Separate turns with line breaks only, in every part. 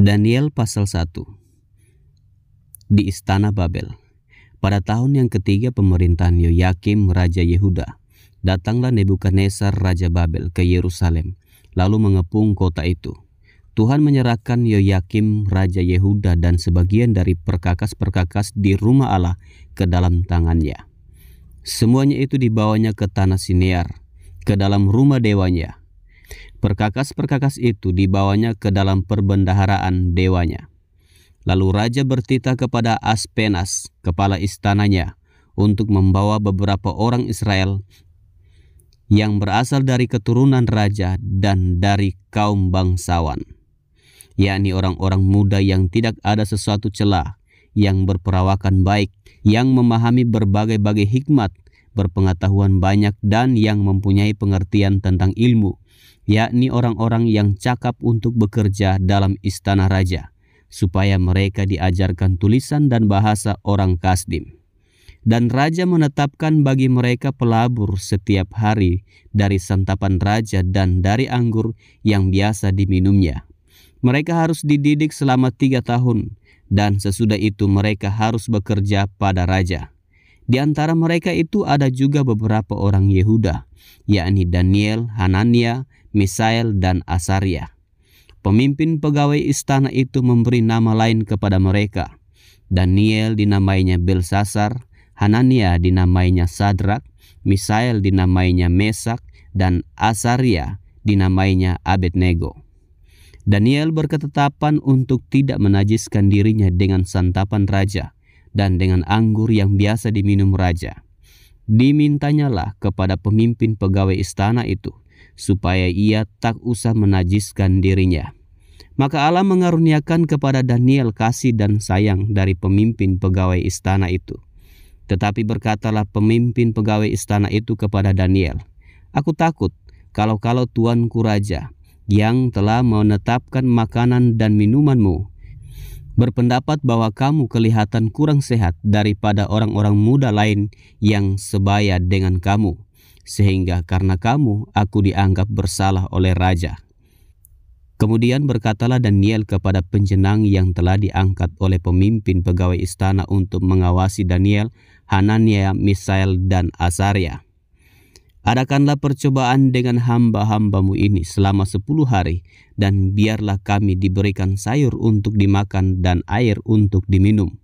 Daniel pasal 1. Di istana Babel. Pada tahun yang ketiga pemerintahan Yoyakim Raja Yehuda, datanglah Nebukadnezar Raja Babel ke Yerusalem, lalu mengepung kota itu. Tuhan menyerahkan Yoyakim Raja Yehuda dan sebagian dari perkakas-perkakas di rumah Allah ke dalam tangannya. Semuanya itu dibawanya ke tanah Sinear, ke dalam rumah dewanya. Perkakas-perkakas itu dibawanya ke dalam perbendaharaan dewanya. Lalu raja bertitah kepada Aspenas, kepala istananya, untuk membawa beberapa orang Israel yang berasal dari keturunan raja dan dari kaum bangsawan, yakni orang-orang muda yang tidak ada sesuatu celah, yang berperawakan baik, yang memahami berbagai-bagai hikmat, berpengetahuan banyak, dan yang mempunyai pengertian tentang ilmu, yakni orang-orang yang cakap untuk bekerja dalam istana raja, supaya mereka diajarkan tulisan dan bahasa orang Kasdim. Dan raja menetapkan bagi mereka pelabur setiap hari dari santapan raja dan dari anggur yang biasa diminumnya. Mereka harus dididik selama 3 tahun, dan sesudah itu mereka harus bekerja pada raja. Di antara mereka itu ada juga beberapa orang Yehuda, yakni Daniel, Hanania, Misael, dan Asaria. Pemimpin pegawai istana itu memberi nama lain kepada mereka. Daniel dinamainya Belsasar, Hanania dinamainya Sadrak, Misael dinamainya Mesak, dan Asaria dinamainya Abednego. Daniel berketetapan untuk tidak menajiskan dirinya dengan santapan raja dan dengan anggur yang biasa diminum raja. Dimintanyalah kepada pemimpin pegawai istana itu, supaya ia tak usah menajiskan dirinya. Maka Allah mengaruniakan kepada Daniel kasih dan sayang dari pemimpin pegawai istana itu. Tetapi berkatalah pemimpin pegawai istana itu kepada Daniel, "Aku takut kalau tuanku raja, yang telah menetapkan makanan dan minumanmu, berpendapat bahwa kamu kelihatan kurang sehat daripada orang-orang muda lain yang sebaya dengan kamu, sehingga karena kamu aku dianggap bersalah oleh raja." Kemudian berkatalah Daniel kepada penjenang yang telah diangkat oleh pemimpin pegawai istana untuk mengawasi Daniel, Hanania, Misael, dan Asaria, "Adakanlah percobaan dengan hamba-hambamu ini selama 10 hari, dan biarlah kami diberikan sayur untuk dimakan dan air untuk diminum.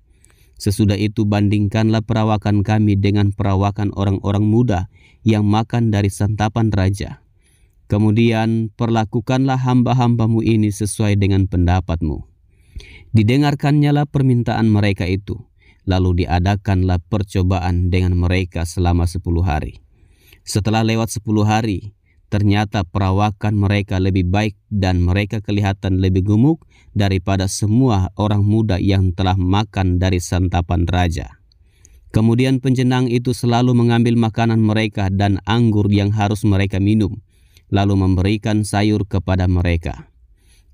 Sesudah itu bandingkanlah perawakan kami dengan perawakan orang-orang muda yang makan dari santapan raja. Kemudian perlakukanlah hamba-hambamu ini sesuai dengan pendapatmu." Didengarkannyalah permintaan mereka itu, lalu diadakanlah percobaan dengan mereka selama 10 hari. Setelah lewat 10 hari, ternyata perawakan mereka lebih baik dan mereka kelihatan lebih gemuk daripada semua orang muda yang telah makan dari santapan raja. Kemudian penjenang itu selalu mengambil makanan mereka dan anggur yang harus mereka minum, lalu memberikan sayur kepada mereka.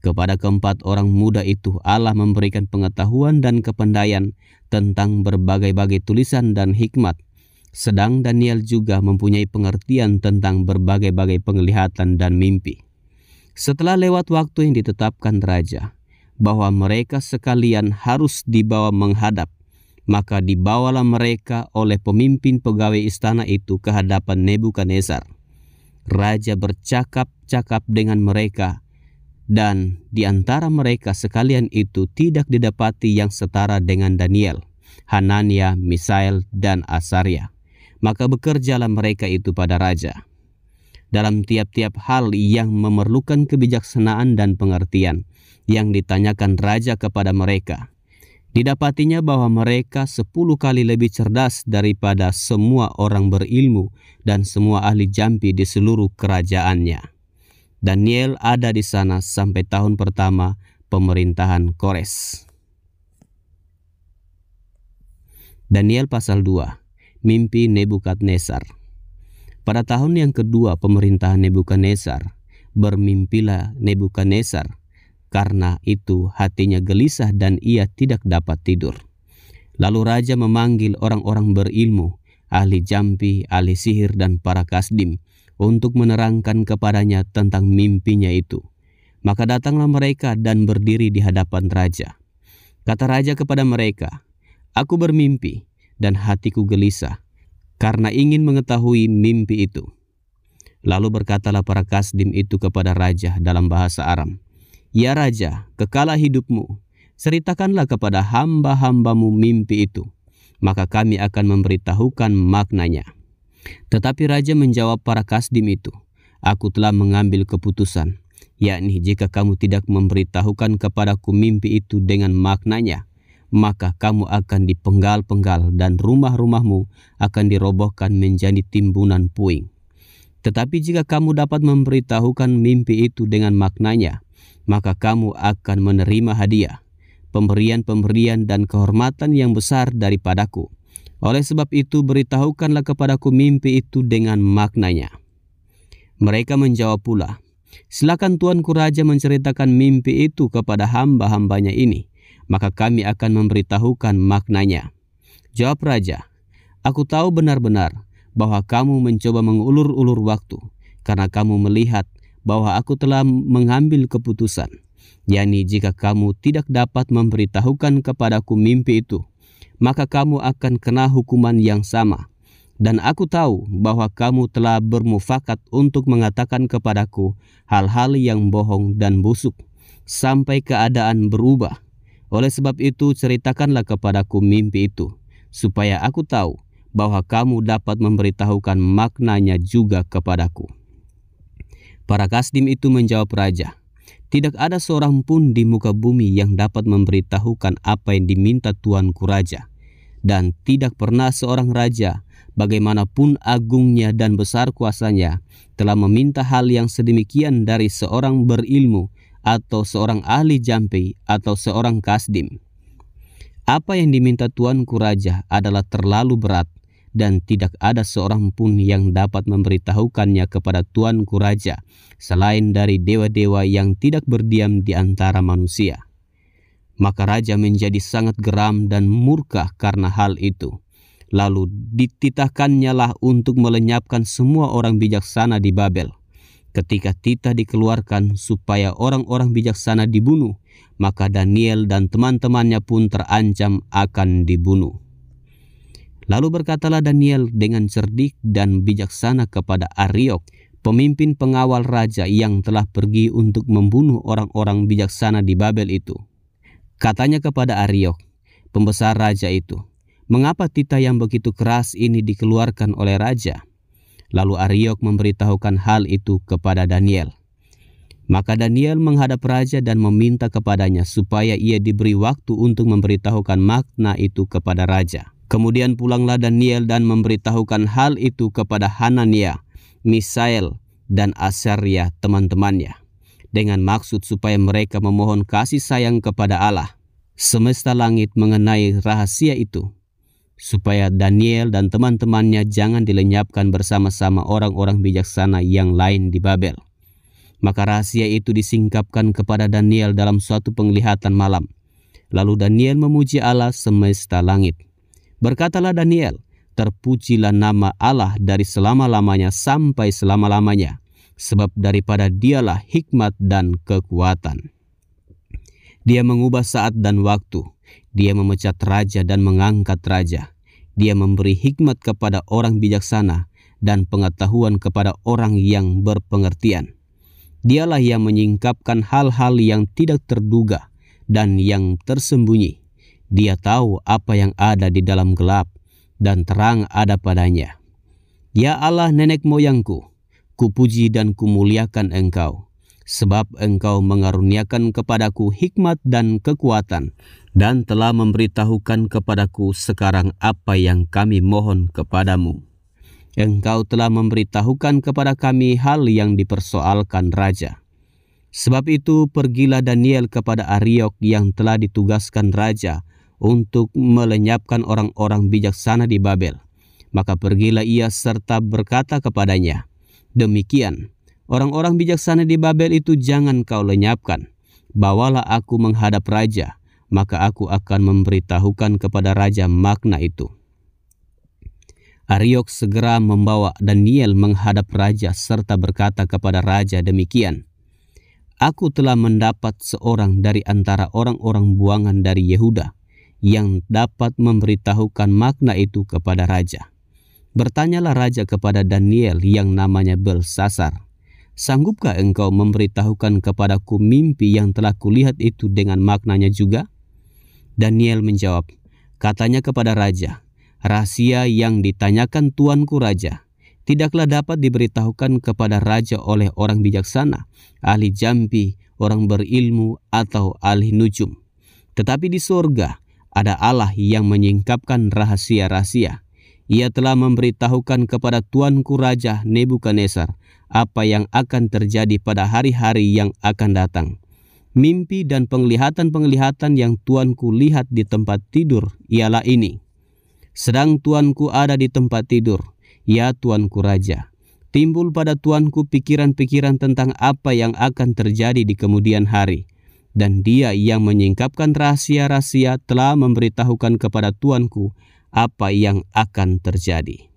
Kepada keempat orang muda itu Allah memberikan pengetahuan dan kepandaian tentang berbagai-bagai tulisan dan hikmat, sedang Daniel juga mempunyai pengertian tentang berbagai-bagai penglihatan dan mimpi. Setelah lewat waktu yang ditetapkan raja, bahwa mereka sekalian harus dibawa menghadap, maka dibawalah mereka oleh pemimpin pegawai istana itu ke hadapan Nebukadnezar. Raja bercakap-cakap dengan mereka, dan di antara mereka sekalian itu tidak didapati yang setara dengan Daniel, Hanania, Misael, dan Asaria. Maka bekerjalah mereka itu pada raja dalam tiap-tiap hal yang memerlukan kebijaksanaan dan pengertian yang ditanyakan raja kepada mereka. Didapatinya bahwa mereka 10 kali lebih cerdas daripada semua orang berilmu dan semua ahli jampi di seluruh kerajaannya. Daniel ada di sana sampai tahun pertama pemerintahan Kores. Daniel pasal 2. Mimpi Nebukadnezar. Pada tahun yang kedua pemerintahan Nebukadnezar, bermimpilah Nebukadnezar. Karena itu hatinya gelisah dan ia tidak dapat tidur. Lalu raja memanggil orang-orang berilmu, ahli jampi, ahli sihir, dan para kasdim untuk menerangkan kepadanya tentang mimpinya itu. Maka datanglah mereka dan berdiri di hadapan raja. Kata raja kepada mereka, "Aku bermimpi dan hatiku gelisah karena ingin mengetahui mimpi itu." Lalu berkatalah para kasdim itu kepada raja dalam bahasa Aram, "Ya raja, kekalah hidupmu, ceritakanlah kepada hamba-hambamu mimpi itu, maka kami akan memberitahukan maknanya." Tetapi raja menjawab para kasdim itu, "Aku telah mengambil keputusan, yakni jika kamu tidak memberitahukan kepadaku mimpi itu dengan maknanya, maka kamu akan dipenggal-penggal dan rumah-rumahmu akan dirobohkan menjadi timbunan puing. Tetapi jika kamu dapat memberitahukan mimpi itu dengan maknanya, maka kamu akan menerima hadiah, pemberian-pemberian dan kehormatan yang besar daripadaku. Oleh sebab itu beritahukanlah kepadaku mimpi itu dengan maknanya." Mereka menjawab pula, "Silakan tuanku raja menceritakan mimpi itu kepada hamba-hambanya ini, maka kami akan memberitahukan maknanya." Jawab raja, "Aku tahu benar-benar bahwa kamu mencoba mengulur-ulur waktu, karena kamu melihat bahwa aku telah mengambil keputusan, yakni jika kamu tidak dapat memberitahukan kepadaku mimpi itu, maka kamu akan kena hukuman yang sama. Dan aku tahu bahwa kamu telah bermufakat untuk mengatakan kepadaku hal-hal yang bohong dan busuk, sampai keadaan berubah. Oleh sebab itu ceritakanlah kepadaku mimpi itu, supaya aku tahu bahwa kamu dapat memberitahukan maknanya juga kepadaku." Para kasdim itu menjawab raja, "Tidak ada seorang pun di muka bumi yang dapat memberitahukan apa yang diminta tuanku raja. Dan tidak pernah seorang raja, bagaimanapun agungnya dan besar kuasanya, telah meminta hal yang sedemikian dari seorang berilmu atau seorang ahli jampi atau seorang kasdim. Apa yang diminta tuanku raja adalah terlalu berat, dan tidak ada seorang pun yang dapat memberitahukannya kepada tuanku raja selain dari dewa-dewa yang tidak berdiam di antara manusia." Maka raja menjadi sangat geram dan murka karena hal itu. Lalu dititahkannya lah untuk melenyapkan semua orang bijaksana di Babel. Ketika titah dikeluarkan supaya orang-orang bijaksana dibunuh, maka Daniel dan teman-temannya pun terancam akan dibunuh. Lalu berkatalah Daniel dengan cerdik dan bijaksana kepada Ariok, pemimpin pengawal raja yang telah pergi untuk membunuh orang-orang bijaksana di Babel itu. Katanya kepada Ariok, pembesar raja itu, "Mengapa titah yang begitu keras ini dikeluarkan oleh raja?" Lalu Ariok memberitahukan hal itu kepada Daniel. Maka Daniel menghadap raja dan meminta kepadanya supaya ia diberi waktu untuk memberitahukan makna itu kepada raja. Kemudian pulanglah Daniel dan memberitahukan hal itu kepada Hanania, Misael, dan Asaria teman-temannya, dengan maksud supaya mereka memohon kasih sayang kepada Allah semesta langit mengenai rahasia itu, supaya Daniel dan teman-temannya jangan dilenyapkan bersama-sama orang-orang bijaksana yang lain di Babel. Maka rahasia itu disingkapkan kepada Daniel dalam suatu penglihatan malam. Lalu Daniel memuji Allah semesta langit. Berkatalah Daniel, "Terpujilah nama Allah dari selama-lamanya sampai selama-lamanya, sebab daripada Dialah hikmat dan kekuatan. Dia mengubah saat dan waktu, Dia memecat raja dan mengangkat raja. Dia memberi hikmat kepada orang bijaksana dan pengetahuan kepada orang yang berpengertian. Dialah yang menyingkapkan hal-hal yang tidak terduga dan yang tersembunyi. Dia tahu apa yang ada di dalam gelap, dan terang ada padanya. Ya Allah nenek moyangku, kupuji dan kumuliakan Engkau, sebab Engkau mengaruniakan kepadaku hikmat dan kekuatan, dan telah memberitahukan kepadaku sekarang apa yang kami mohon kepadamu. Engkau telah memberitahukan kepada kami hal yang dipersoalkan raja. Sebab itu pergilah Daniel kepada Ariok yang telah ditugaskan raja untuk melenyapkan orang-orang bijaksana di Babel. Maka pergilah ia serta berkata kepadanya, demikian, orang-orang bijaksana di Babel itu jangan kau lenyapkan. Bawalah aku menghadap raja, maka aku akan memberitahukan kepada raja makna itu. Ariok segera membawa Daniel menghadap raja serta berkata kepada raja demikian, Aku telah mendapat seorang dari antara orang-orang buangan dari Yehuda yang dapat memberitahukan makna itu kepada raja. Bertanyalah raja kepada Daniel yang namanya Belsasar, "Sanggupkah engkau memberitahukan kepadaku mimpi yang telah kulihat itu dengan maknanya juga?" Daniel menjawab, katanya kepada raja, "Rahasia yang ditanyakan tuanku raja tidaklah dapat diberitahukan kepada raja oleh orang bijaksana, ahli jampi, orang berilmu, atau ahli nujum. Tetapi di surga ada Allah yang menyingkapkan rahasia-rahasia. Ia telah memberitahukan kepada tuanku Raja Nebukadnezar apa yang akan terjadi pada hari-hari yang akan datang. Mimpi dan penglihatan-penglihatan yang tuanku lihat di tempat tidur ialah ini. Sedang tuanku ada di tempat tidur, ya tuanku Raja, timbul pada tuanku pikiran-pikiran tentang apa yang akan terjadi di kemudian hari. Dan dia yang menyingkapkan rahasia-rahasia telah memberitahukan kepada tuanku apa yang akan terjadi.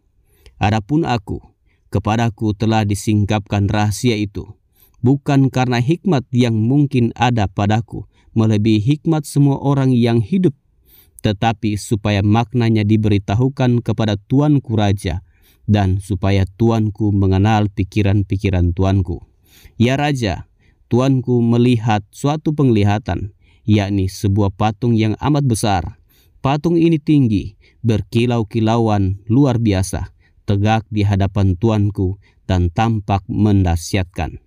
Adapun aku, kepadaku telah disingkapkan rahasia itu, bukan karena hikmat yang mungkin ada padaku, melebihi hikmat semua orang yang hidup, tetapi supaya maknanya diberitahukan kepada tuanku Raja, dan supaya tuanku mengenal pikiran-pikiran tuanku. Ya Raja, tuanku melihat suatu penglihatan, yakni sebuah patung yang amat besar. Patung ini tinggi, berkilau-kilauan luar biasa, tegak di hadapan tuanku dan tampak mendahsyatkan.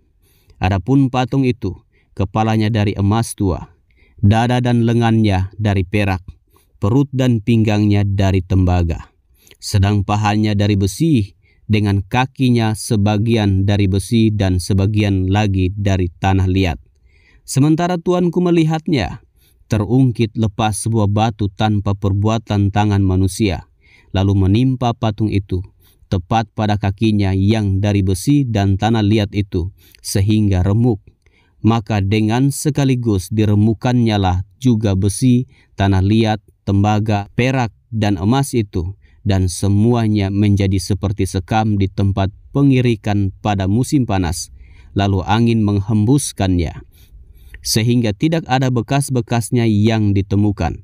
Adapun patung itu, kepalanya dari emas tua, dada dan lengannya dari perak, perut dan pinggangnya dari tembaga, sedang pahanya dari besi, dengan kakinya sebagian dari besi dan sebagian lagi dari tanah liat. Sementara tuanku melihatnya, terungkit lepas sebuah batu tanpa perbuatan tangan manusia, lalu menimpa patung itu, tepat pada kakinya yang dari besi dan tanah liat itu, sehingga remuk. Maka dengan sekaligus diremukannya lah juga besi, tanah liat, tembaga, perak, dan emas itu, dan semuanya menjadi seperti sekam di tempat pengirikan pada musim panas, lalu angin menghembuskannya, sehingga tidak ada bekas-bekasnya yang ditemukan.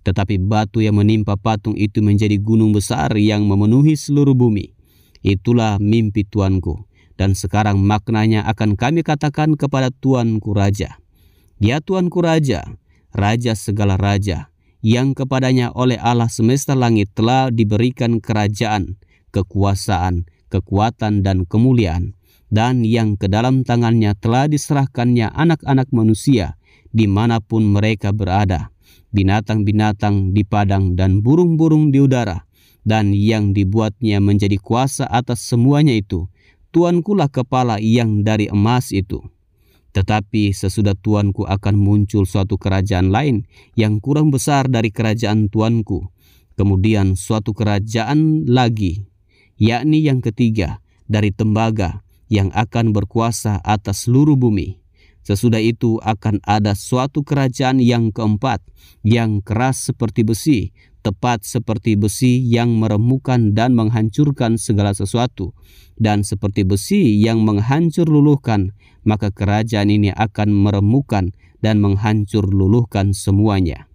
Tetapi batu yang menimpa patung itu menjadi gunung besar yang memenuhi seluruh bumi. Itulah mimpi tuanku, dan sekarang maknanya akan kami katakan kepada tuanku Raja. Ya tuanku Raja, Raja segala raja, yang kepadanya oleh Allah semesta langit telah diberikan kerajaan, kekuasaan, kekuatan, dan kemuliaan, dan yang ke dalam tangannya telah diserahkannya anak-anak manusia dimanapun mereka berada, binatang-binatang di padang dan burung-burung di udara, dan yang dibuatnya menjadi kuasa atas semuanya itu. Tuankulah kepala yang dari emas itu. Tetapi sesudah tuanku akan muncul suatu kerajaan lain yang kurang besar dari kerajaan tuanku. Kemudian suatu kerajaan lagi, yakni yang ketiga dari tembaga, yang akan berkuasa atas seluruh bumi. Sesudah itu akan ada suatu kerajaan yang keempat, yang keras seperti besi, tepat seperti besi yang meremukkan dan menghancurkan segala sesuatu, dan seperti besi yang menghancur luluhkan, maka kerajaan ini akan meremukkan dan menghancur luluhkan semuanya.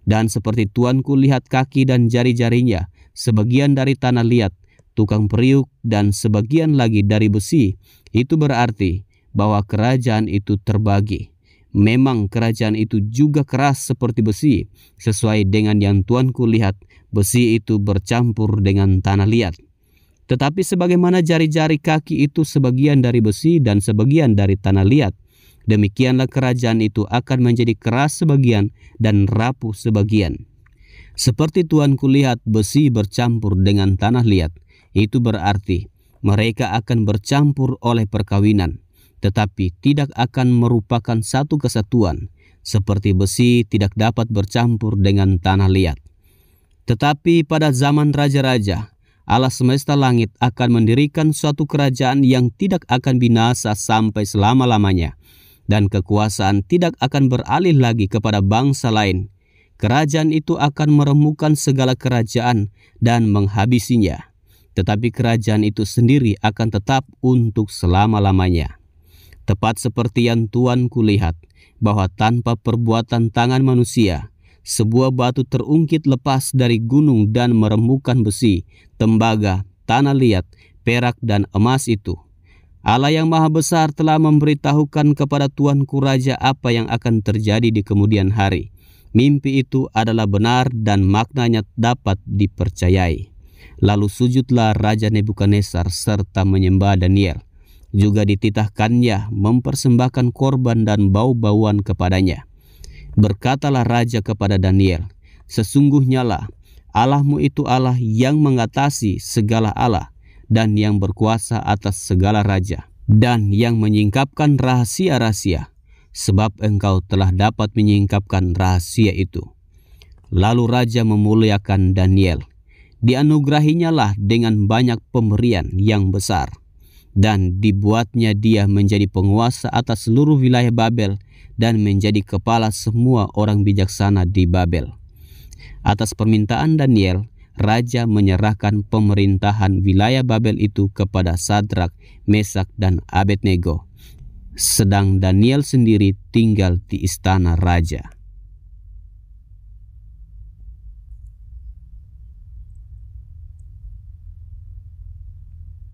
Dan seperti tuanku lihat kaki dan jari-jarinya, sebagian dari tanah liat, tukang periuk, dan sebagian lagi dari besi, itu berarti bahwa kerajaan itu terbagi. Memang kerajaan itu juga keras seperti besi, sesuai dengan yang tuanku lihat, besi itu bercampur dengan tanah liat. Tetapi sebagaimana jari-jari kaki itu sebagian dari besi dan sebagian dari tanah liat, demikianlah kerajaan itu akan menjadi keras sebagian dan rapuh sebagian. Seperti tuanku lihat besi bercampur dengan tanah liat, itu berarti mereka akan bercampur oleh perkawinan, tetapi tidak akan merupakan satu kesatuan, seperti besi tidak dapat bercampur dengan tanah liat. Tetapi pada zaman raja-raja, Allah semesta langit akan mendirikan suatu kerajaan yang tidak akan binasa sampai selama-lamanya, dan kekuasaan tidak akan beralih lagi kepada bangsa lain. Kerajaan itu akan meremukkan segala kerajaan dan menghabisinya, tetapi kerajaan itu sendiri akan tetap untuk selama-lamanya. Tepat seperti yang Tuan kulihat, bahwa tanpa perbuatan tangan manusia, sebuah batu terungkit lepas dari gunung dan merembukan besi, tembaga, tanah liat, perak dan emas itu. Allah yang Maha Besar telah memberitahukan kepada tuanku raja apa yang akan terjadi di kemudian hari. Mimpi itu adalah benar dan maknanya dapat dipercayai. Lalu sujudlah Raja Nebukadnezar serta menyembah Daniel. Juga dititahkannya mempersembahkan korban dan bau-bauan kepadanya. Berkatalah raja kepada Daniel, sesungguhnya lah Allahmu itu Allah yang mengatasi segala Allah dan yang berkuasa atas segala raja dan yang menyingkapkan rahasia-rahasia, sebab engkau telah dapat menyingkapkan rahasia itu. Lalu raja memuliakan Daniel. Dianugerahinya lah dengan banyak pemberian yang besar, dan dibuatnya dia menjadi penguasa atas seluruh wilayah Babel dan menjadi kepala semua orang bijaksana di Babel. Atas permintaan Daniel, raja menyerahkan pemerintahan wilayah Babel itu kepada Sadrak, Mesak, dan Abednego. Sedang Daniel sendiri tinggal di istana raja.